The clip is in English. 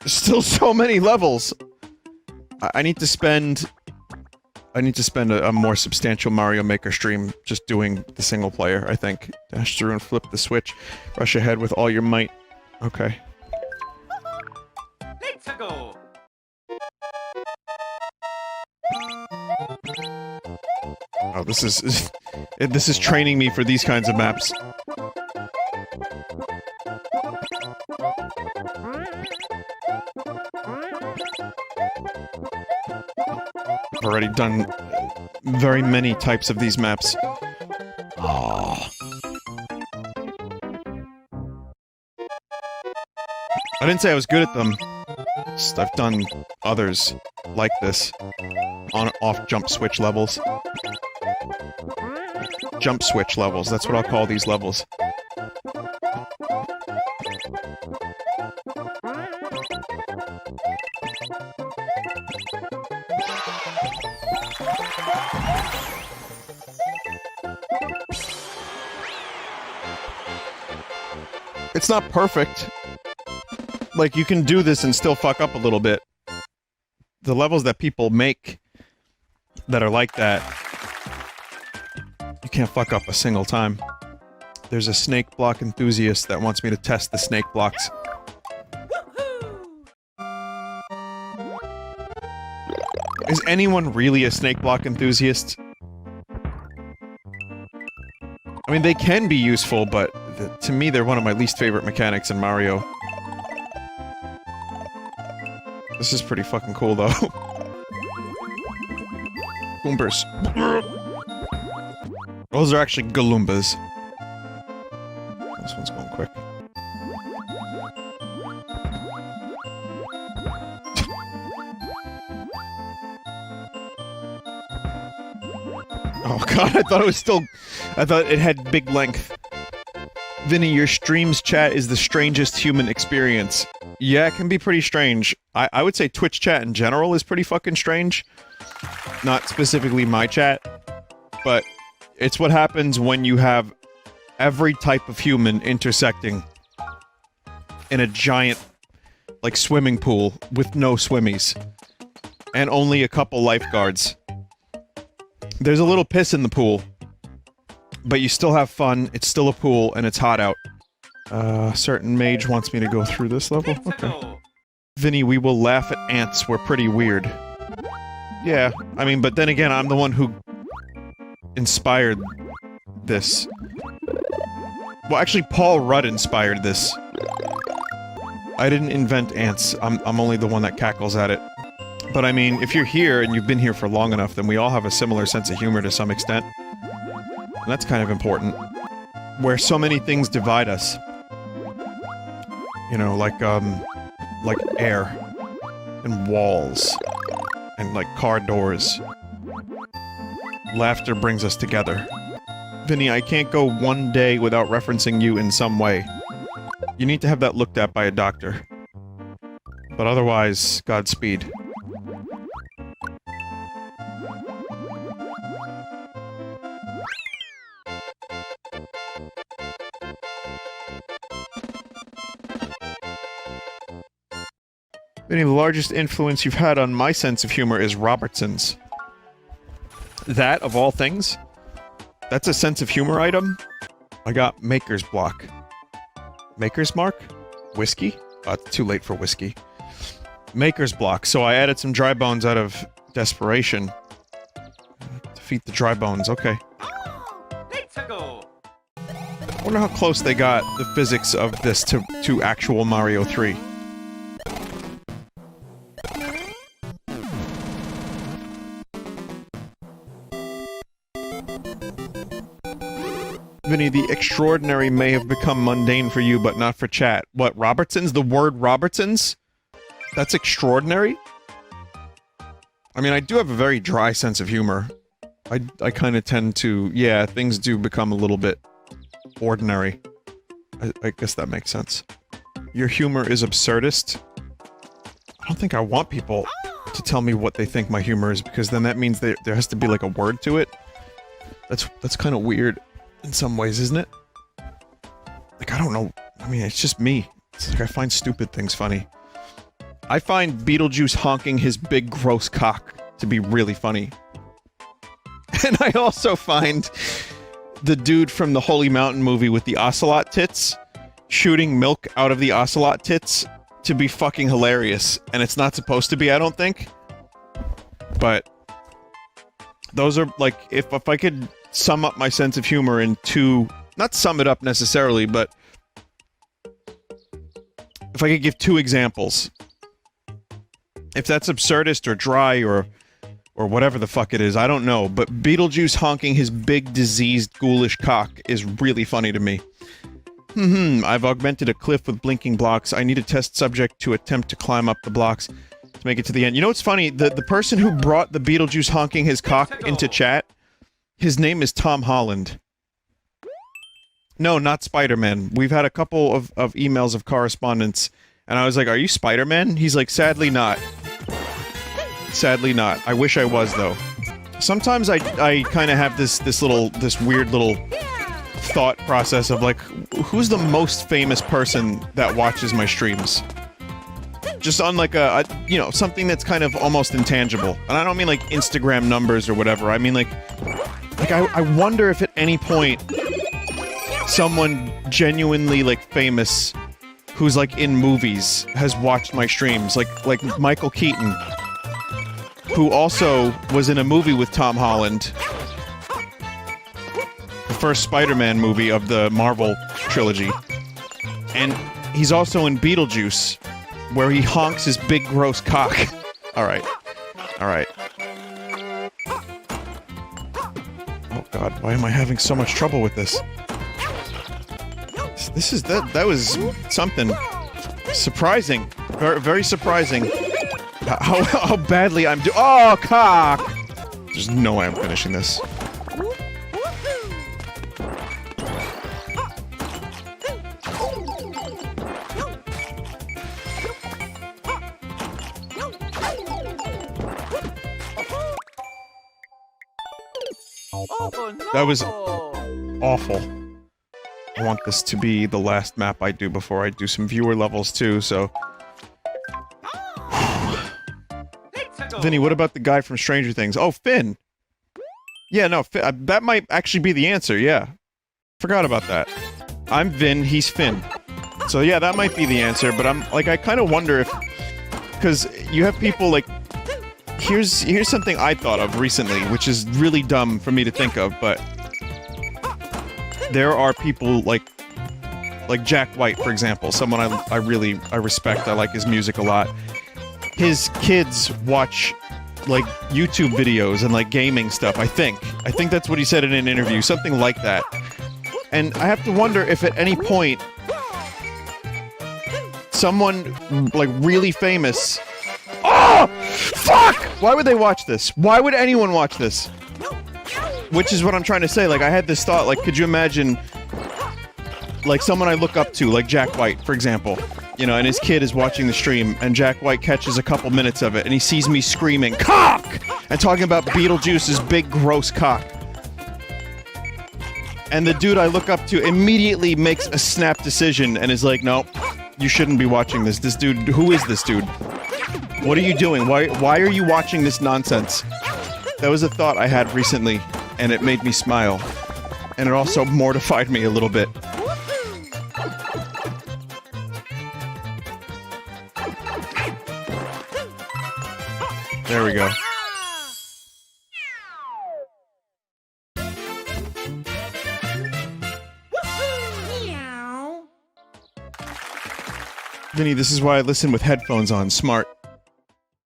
There's still so many levels! I need to spend... a more substantial Mario Maker stream just doing the single player, I think. Dash through and flip the switch. Rush ahead with all your might. Okay. Let's go. Oh, this is... this is training me for these kinds of maps. I've already done very many types of these maps. Oh. I didn't say I was good at them. Just I've done others like this. On-off jump switch levels. Jump switch levels, that's what I'll call these levels. It's not perfect. Like, you can do this and still fuck up a little bit. The levels that people make that are like that, you can't fuck up a single time. There's a snake block enthusiast that wants me to test the snake blocks. Is anyone really a snake block enthusiast? I mean, they can be useful, but to me, they're one of my least favorite mechanics in Mario. This is pretty fucking cool, though. Goombers. Those are actually Galoombas. This one's going quick. Oh god, I thought it was still... I thought it had big length. Vinny, your stream's chat is the strangest human experience. Yeah, it can be pretty strange. I would say Twitch chat in general is pretty fucking strange. Not specifically my chat, but it's what happens when you have every type of human intersecting in a giant, like, swimming pool with no swimmies. And only a couple lifeguards. There's a little piss in the pool. But you still have fun, it's still a pool, and it's hot out. Certain mage wants me to go through this level? Okay. Vinny, we will laugh at ants, we're pretty weird. Yeah, I mean, but then again, I'm the one who inspired this. Well, actually, Paul Rudd inspired this. I didn't invent ants, I'm only the one that cackles at it. But I mean, if you're here, and you've been here for long enough, then we all have a similar sense of humor to some extent. And that's kind of important. Where so many things divide us. You know, like air. And walls. And, like, car doors. Laughter brings us together. Vinny, I can't go one day without referencing you in some way. You need to have that looked at by a doctor. But otherwise, Godspeed. Vinny, the largest influence you've had on my sense of humor is Robertson's. That, of all things? That's a sense of humor item? I got Maker's Block. Maker's Mark? Whiskey? Oh, it's too late for whiskey. Maker's Block, so I added some dry bones out of desperation. Defeat the dry bones, okay. Let's go. I wonder how close they got the physics of this to actual Mario 3. Vinny, the extraordinary may have become mundane for you, but not for chat. What, Robertsons? The word Robertsons? That's extraordinary? I mean, I do have a very dry sense of humor. I kind of tend to... yeah, things do become a little bit... ordinary. I guess that makes sense. Your humor is absurdist? I don't think I want people to tell me what they think my humor is, because then that means there has to be, like, a word to it. That's kind of weird. In some ways, isn't it? Like, I don't know. I mean, it's just me. It's like I find stupid things funny. I find Beetlejuice honking his big gross cock to be really funny. And I also find the dude from the Holy Mountain movie with the ocelot tits shooting milk out of the ocelot tits to be fucking hilarious. And it's not supposed to be, I don't think. But those are, like, if I could sum up my sense of humor in two... Not sum it up necessarily, but... If I could give two examples. If that's absurdist or dry or whatever the fuck it is, I don't know. But Beetlejuice honking his big, diseased, ghoulish cock is really funny to me. I've augmented a cliff with blinking blocks. I need a test subject to attempt to climb up the blocks to make it to the end. You know what's funny? The person who brought the Beetlejuice honking his cock into chat, his name is Tom Holland. No, not Spider-Man. We've had a couple of emails of correspondence, and I was like, are you Spider-Man? He's like, sadly not. Sadly not. I wish I was, though. Sometimes I kind of have this weird little thought process of, like, who's the most famous person that watches my streams? Just on, like, you know, something that's kind of almost intangible. And I don't mean, like, Instagram numbers or whatever. I mean, like I wonder if at any point someone genuinely, like, famous who's, like, in movies has watched my streams. Like Michael Keaton, who also was in a movie with Tom Holland. The first Spider-Man movie of the Marvel trilogy. And he's also in Beetlejuice, where he honks his big gross cock. Alright. Alright. Oh god, why am I having so much trouble with this? That was something surprising. Very, very surprising. How badly I'm oh, cock! There's no way I'm finishing this. That was awful. I want this to be the last map I do before I do some viewer levels too, so... Vinny, what about the guy from Stranger Things? Oh, Finn! Yeah, no, that might actually be the answer, yeah. Forgot about that. I'm Vin, he's Finn. So yeah, that might be the answer, but I'm, like, I kind of wonder if... Because you have people, like... Here's something I thought of recently, which is really dumb for me to think of, but... There are people, like Jack White, for example, someone I respect, I like his music a lot. His kids watch, like, YouTube videos and, like, gaming stuff, I think. I think that's what he said in an interview, something like that. And I have to wonder if at any point someone, like, really famous... Oh! Fuck! Why would they watch this? Why would anyone watch this? Which is what I'm trying to say, like, I had this thought, like, could you imagine, like, someone I look up to, like Jack White, for example, you know, and his kid is watching the stream, and Jack White catches a couple minutes of it, and he sees me screaming, cock! And talking about Beetlejuice's big, gross cock. And the dude I look up to immediately makes a snap decision, and is like, no, you shouldn't be watching this. This dude, who is this dude? What are you doing? Why are you watching this nonsense? That was a thought I had recently, and it made me smile. And it also mortified me a little bit. There we go. Vinny, this is why I listen with headphones on. Smart.